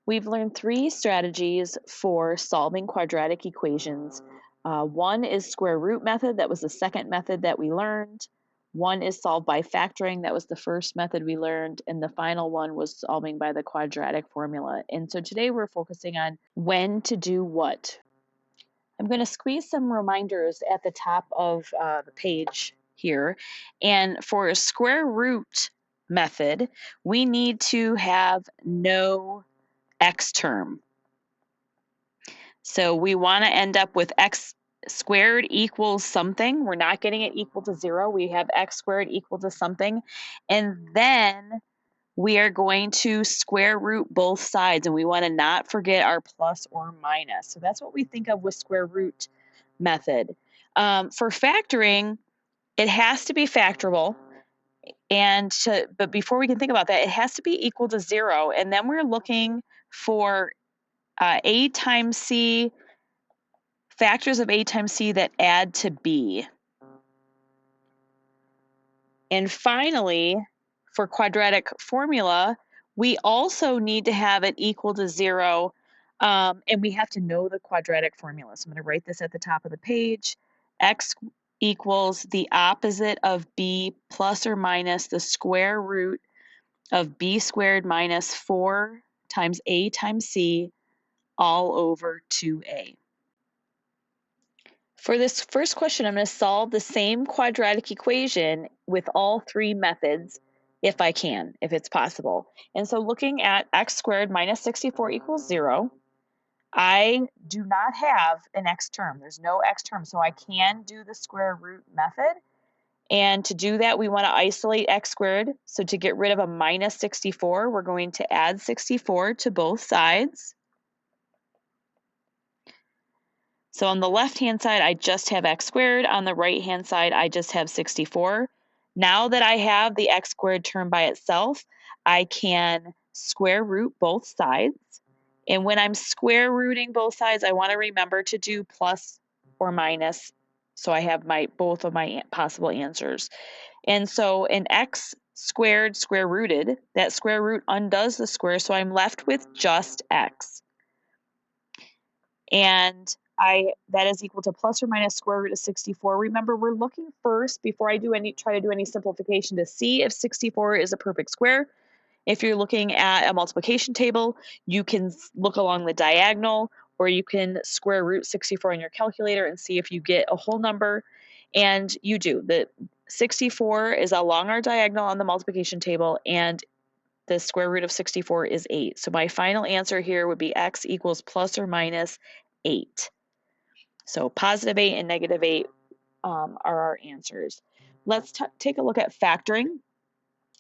We've learned three strategies for solving quadratic equations. One is square root method. That was the second method that we learned. One is solved by factoring. That was the first method we learned. And the final one was solving by the quadratic formula. And so today we're focusing on when to do what. I'm going to squeeze some reminders at the top of the page here. And for a square root method, we need to have no x term. So we want to end up with x squared equals something. We're not getting it equal to 0. We have x squared equal to something. And then we are going to square root both sides, and we want to not forget our plus or minus. So that's what we think of with square root method. For factoring, it has to be factorable. But before we can think about that, it has to be equal to 0. And then we're looking for A times C, factors of A times C that add to B. And finally, for quadratic formula, we also need to have it equal to 0, and we have to know the quadratic formula. So I'm going to write this at the top of the page. X equals the opposite of B plus or minus the square root of B squared minus 4 times A times C all over 2A. For this first question, I'm going to solve the same quadratic equation with all three methods if I can, if it's possible. And so looking at x squared minus 64 equals 0, I do not have an x term. There's no x term, so I can do the square root method. And to do that, we want to isolate x squared. So to get rid of a minus 64, we're going to add 64 to both sides. So on the left-hand side, I just have x squared. On the right-hand side, I just have 64. Now that I have the x squared term by itself, I can square root both sides. And when I'm square rooting both sides, I want to remember to do plus or minus, so I have both of my possible answers. And so an x squared square rooted, that square root undoes the square, so I'm left with just x. And that is equal to plus or minus square root of 64. Remember, we're looking first, before I try to do any simplification, to see if 64 is a perfect square. If you're looking at a multiplication table, you can look along the diagonal, or you can square root 64 on your calculator and see if you get a whole number. And you do. The 64 is along our diagonal on the multiplication table, and the square root of 64 is 8. So my final answer here would be x equals plus or minus 8. So positive 8 and negative 8 are our answers. Let's take a look at factoring.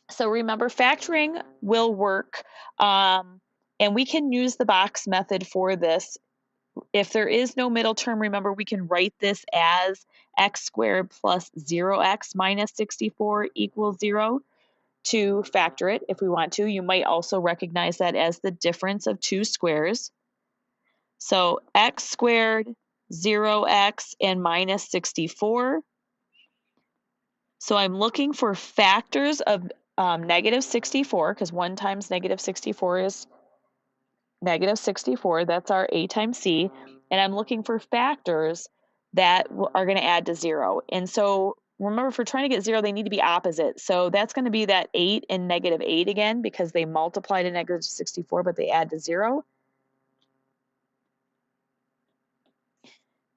So remember, factoring will work, and we can use the box method for this. If there is no middle term, remember, we can write this as x squared plus 0x minus 64 equals 0 to factor it if we want to. You might also recognize that as the difference of two squares. So x squared, 0x, and minus 64. So I'm looking for factors of negative 64, because 1 times negative 64 is negative 64. That's our A times C. And I'm looking for factors that are going to add to 0. And so remember, if we're trying to get 0, they need to be opposite. So that's going to be that 8 and negative 8 again, because they multiply to negative 64, but they add to 0.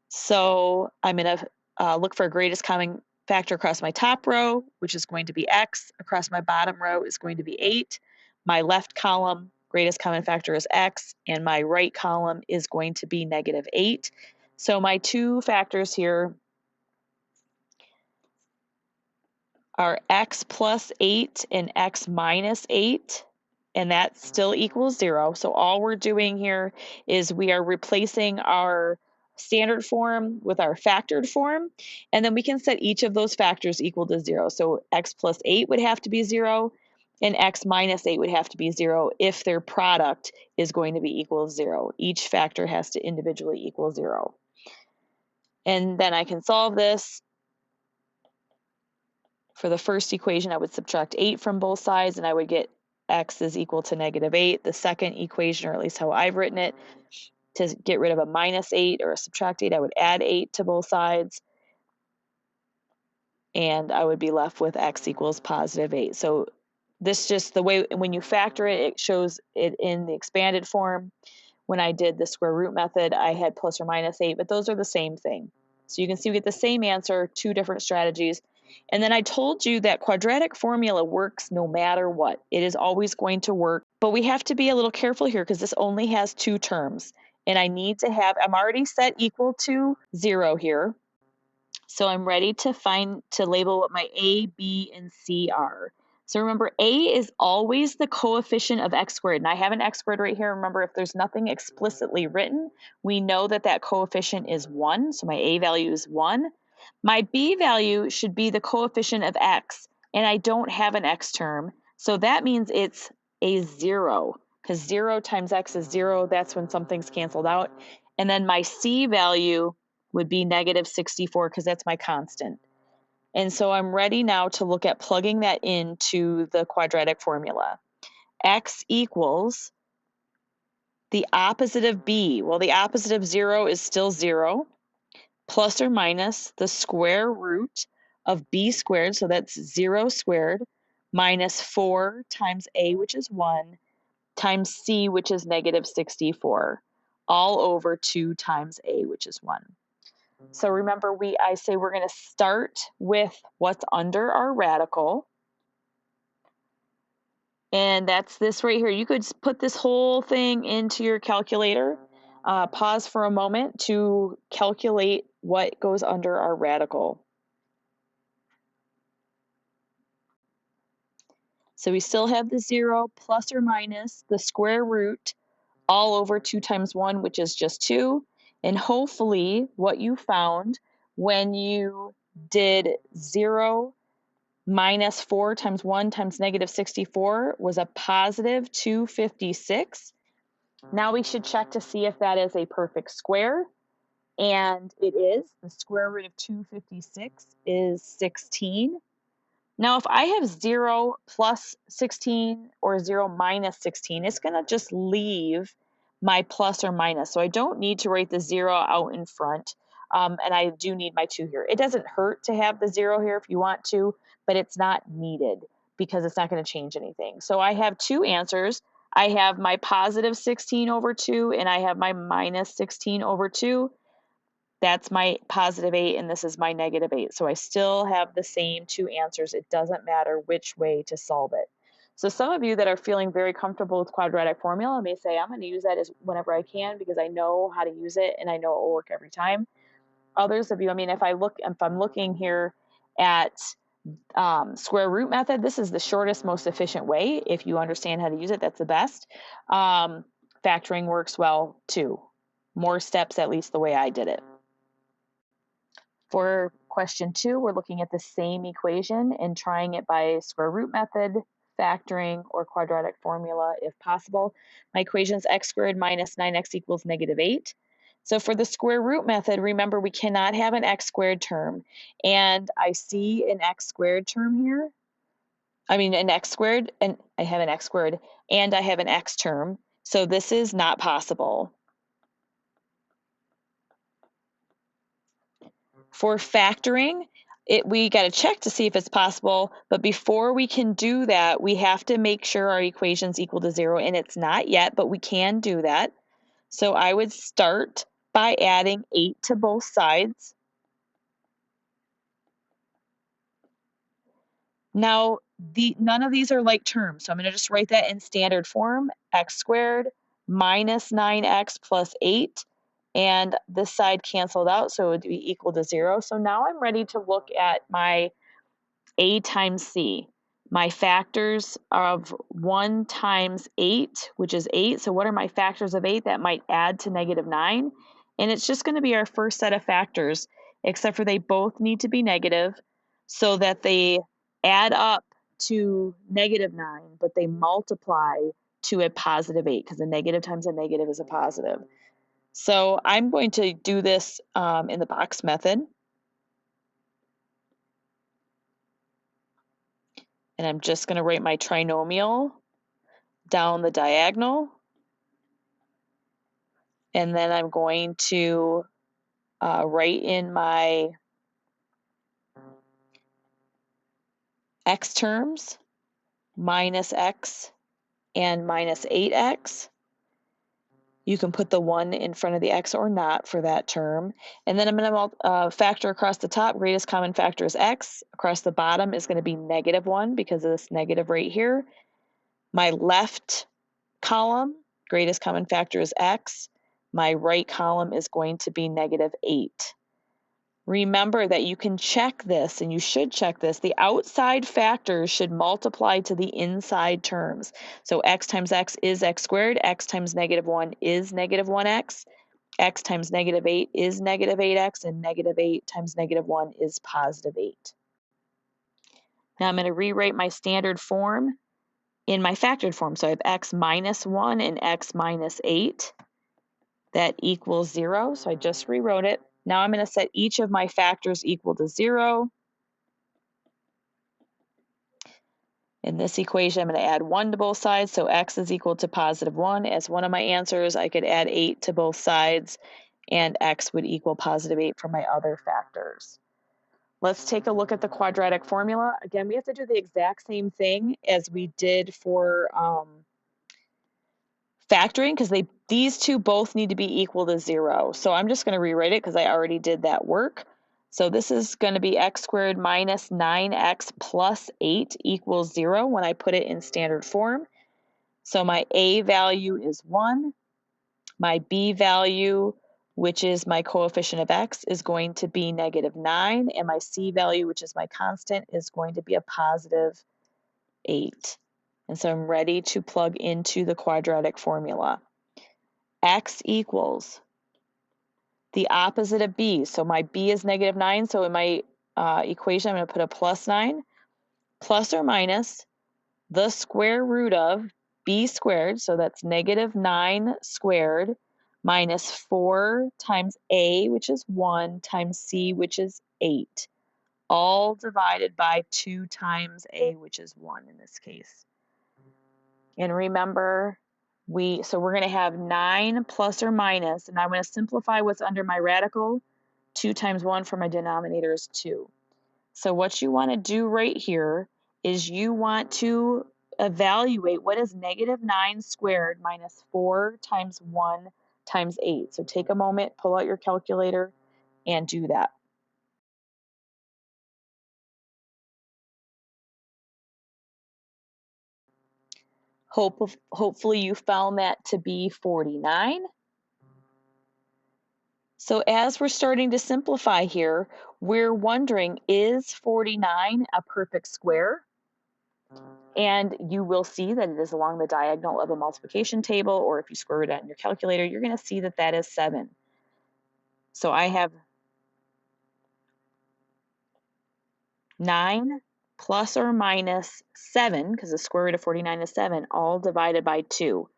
So I'm going to look for a greatest common factor across my top row, which is going to be x. Across my bottom row is going to be 8. My left column, greatest common factor is x, and my right column is going to be negative 8. So my two factors here are x plus 8 and x minus 8, and that still equals 0. So all we're doing here is we are replacing our standard form with our factored form, and then we can set each of those factors equal to 0. So x plus 8 would have to be 0, and x minus 8 would have to be 0 if their product is going to be equal to 0. Each factor has to individually equal 0. And then I can solve this. For the first equation, I would subtract 8 from both sides, and I would get x is equal to -8. The second equation, or at least how I've written it, to get rid of a -8 or a subtract 8, I would add 8 to both sides, and I would be left with x equals +8. So this just the way when you factor it, it shows it in the expanded form. When I did the square root method, I had plus or minus 8, but those are the same thing. So you can see we get the same answer, two different strategies. And then I told you that quadratic formula works no matter what. It is always going to work, but we have to be a little careful here because this only has two terms. And I need to have, I'm already set equal to 0 here. So I'm ready to label what my A, B, and C are. So remember, A is always the coefficient of x squared. And I have an x squared right here. Remember, if there's nothing explicitly written, we know that that coefficient is 1. So my A value is 1. My B value should be the coefficient of x. And I don't have an x term. So that means it's a 0. Because 0 times x is 0. That's when something's canceled out. And then my C value would be -64 because that's my constant. And so I'm ready now to look at plugging that into the quadratic formula. X equals the opposite of B. Well, the opposite of 0 is still 0, plus or minus the square root of B squared, so that's 0 squared, minus 4 times A, which is 1, times C, which is -64, all over 2 times A, which is 1. So remember, I say we're going to start with what's under our radical. And that's this right here. You could put this whole thing into your calculator. Pause for a moment to calculate what goes under our radical. So we still have the 0 plus or minus the square root all over 2 times 1, which is just 2. And hopefully what you found when you did 0 minus 4 times 1 times -64 was a positive 256. Now we should check to see if that is a perfect square. And it is. The square root of 256 is 16. Now, if I have 0 plus 16 or 0 minus 16, it's going to just leave my plus or minus. So I don't need to write the 0 out in front. And I do need my 2 here. It doesn't hurt to have the 0 here if you want to, but it's not needed because it's not going to change anything. So I have two answers. I have my positive 16 over 2, and I have my minus 16 over 2. That's my positive 8, and this is my negative 8. So I still have the same two answers. It doesn't matter which way to solve it. So some of you that are feeling very comfortable with quadratic formula may say, I'm going to use that as whenever I can because I know how to use it and I know it will work every time. Others of you, I mean, if I'm looking here at square root method, this is the shortest, most efficient way. If you understand how to use it, that's the best. Factoring works well too. More steps, at least the way I did it. For question 2, we're looking at the same equation and trying it by square root method, factoring, or quadratic formula if possible. My equation is x squared minus 9x equals -8. So for the square root method, remember we cannot have an x squared term. And I see an x squared term here. I mean an x squared, and I have an x squared, and I have an x term. So this is not possible. For factoring, we got to check to see if it's possible, but before we can do that, we have to make sure our equation's equal to 0, and it's not yet, but we can do that. So I would start by adding 8 to both sides. Now, none of these are like terms, so I'm going to just write that in standard form, x squared minus 9x plus 8, and this side canceled out, so it would be equal to 0. So now I'm ready to look at my A times C. My factors of 1 times 8, which is 8. So what are my factors of 8? That might add to -9. And it's just going to be our first set of factors, except for they both need to be negative so that they add up to -9, but they multiply to a positive 8 because a negative times a negative is a positive. So I'm going to do this in the box method. And I'm just going to write my trinomial down the diagonal, and then I'm going to write in my x terms, minus x and minus 8x. You can put the 1 in front of the x or not for that term. And then I'm going to factor across the top. Greatest common factor is x. Across the bottom is going to be -1 because of this negative right here. My left column, greatest common factor is x. My right column is going to be -8. Remember that you can check this, and you should check this. The outside factors should multiply to the inside terms. So x times x is x squared, x times -1 is -1x, x times -8 is -8x, and -8 times -1 is +8. Now I'm going to rewrite my standard form in my factored form. So I have x minus 1 and x minus 8. That equals 0, so I just rewrote it. Now I'm going to set each of my factors equal to 0. In this equation, I'm going to add 1 to both sides, so x is equal to +1. As one of my answers, I could add 8 to both sides, and x would equal +8 for my other factors. Let's take a look at the quadratic formula. Again, we have to do the exact same thing as we did for factoring, because these two both need to be equal to 0. So I'm just going to rewrite it because I already did that work. So this is going to be x squared minus 9x plus 8 equals 0 when I put it in standard form. So my a value is 1. My b value, which is my coefficient of x, is going to be -9. And my c value, which is my constant, is going to be a +8. And so I'm ready to plug into the quadratic formula. X equals the opposite of b. So my b is -9. So in my equation, I'm going to put a +9, plus or minus the square root of b squared. So that's -9 squared minus 4 times a, which is 1, times c, which is 8, all divided by 2 times a, which is 1 in this case. And remember, we're going to have 9 plus or minus, and I'm going to simplify what's under my radical. 2 times 1 for my denominator is 2. So what you want to do right here is you want to evaluate what is -9 squared minus 4 times 1 times 8. So take a moment, pull out your calculator, and do that. Hopefully you found that to be 49. So as we're starting to simplify here, we're wondering, is 49 a perfect square? And you will see that it is along the diagonal of a multiplication table, or if you square it out in your calculator, you're going to see that that is 7. So I have 9 plus or minus 7, because the square root of 49 is 7, all divided by 2.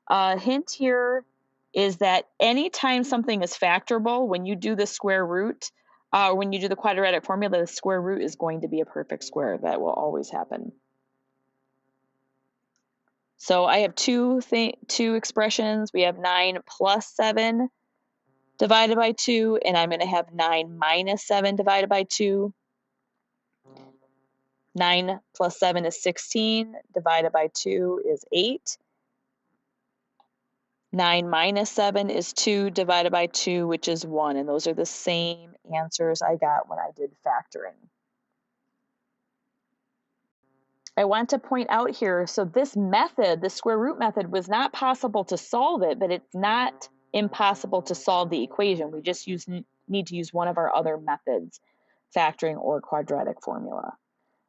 A hint here is that anytime something is factorable, when you do the square root, when you do the quadratic formula, the square root is going to be a perfect square. That will always happen. So I have two expressions. We have 9 plus 7 divided by 2, and I'm going to have 9 minus 7 divided by 2. 9 plus 7 is 16, divided by 2 is 8. 9 minus 7 is 2, divided by 2, which is 1. And those are the same answers I got when I did factoring. I want to point out here, so this method, the square root method, was not possible to solve it, but it's not impossible to solve the equation. We just need to use one of our other methods, factoring or quadratic formula.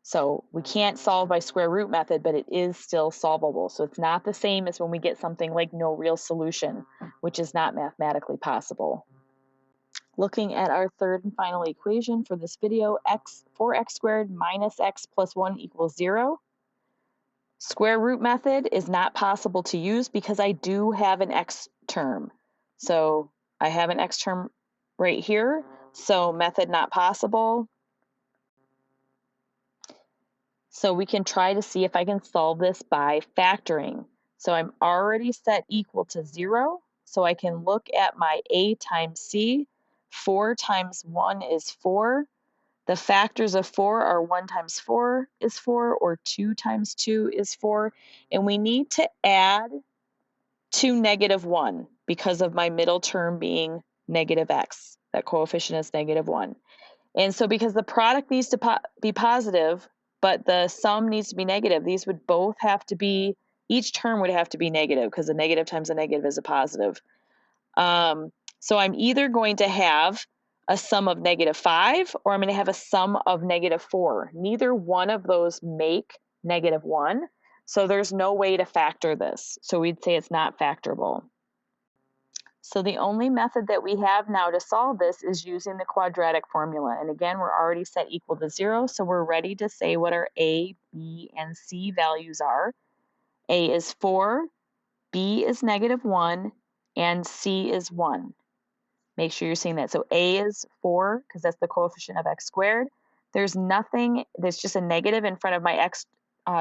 So we can't solve by square root method, but it is still solvable. So it's not the same as when we get something like no real solution, which is not mathematically possible. Looking at our third and final equation for this video, 4x squared minus x plus 1 equals 0. Square root method is not possible to use because I do have an x term. So I have an x term right here, so method not possible. So we can try to see if I can solve this by factoring. So I'm already set equal to 0. So I can look at my A times C. 4 times 1 is 4. The factors of 4 are 1 times 4 is 4, or 2 times 2 is 4. And we need to add to -1 because of my middle term being negative x. That coefficient is -1. And so because the product needs to be positive, but the sum needs to be negative, these would both have to be, each term would have to be negative because a negative times a negative is a positive. So I'm either going to have a sum of -5 or I'm going to have a sum of -4. Neither one of those make -1. So there's no way to factor this. So we'd say it's not factorable. So the only method that we have now to solve this is using the quadratic formula. And again, we're already set equal to 0, so we're ready to say what our A, B, and C values are. A is 4, B is -1, and C is 1. Make sure you're seeing that. So A is 4, because that's the coefficient of x squared. There's nothing, there's just a negative in front of my x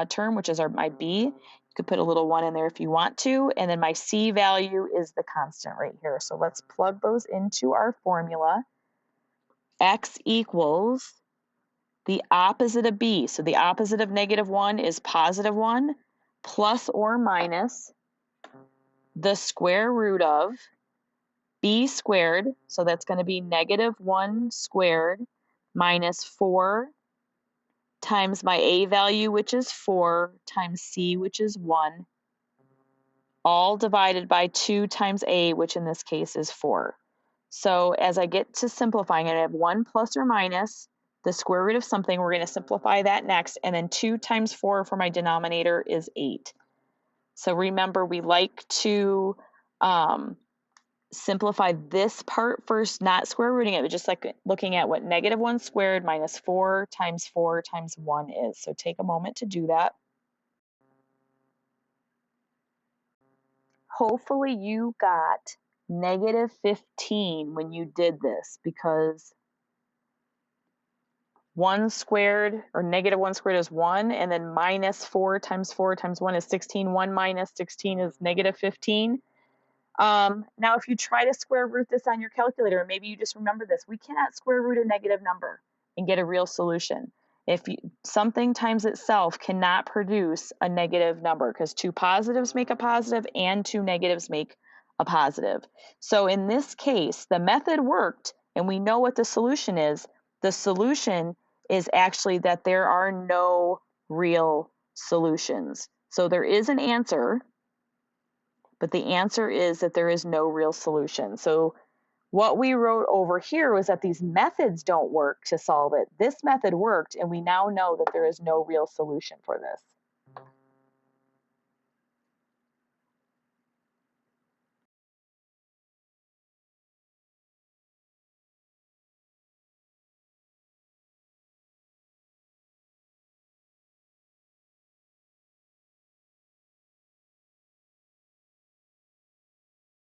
term, which is my B. You could put a little 1 in there if you want to. And then my C value is the constant right here. So let's plug those into our formula. X equals the opposite of B. So the opposite of -1 is +1, plus or minus the square root of B squared, so that's going to be -1 squared minus 4 times my A value, which is 4, times C, which is 1, all divided by 2 times A, which in this case is 4. So as I get to simplifying it, I have 1 plus or minus the square root of something. We're going to simplify that next. And then 2 times 4 for my denominator is 8. So remember, we like to simplify this part first, not square rooting it, but just like looking at what -1 squared minus 4 times 1 is. So take a moment to do that. Hopefully you got -15 when you did this, because 1 squared, or -1 squared is 1, and then minus 4 times 1 is 16. 1 minus 16 is -15. Now, if you try to square root this on your calculator, maybe you just remember this, we cannot square root a negative number and get a real solution. If something times itself cannot produce a negative number, because 2 positives make a positive and 2 negatives make a positive. So in this case, the method worked, and we know what the solution is. The solution is actually that there are no real solutions. So there is an answer, but the answer is that there is no real solution. So what we wrote over here was that these methods don't work to solve it. This method worked, and we now know that there is no real solution for this.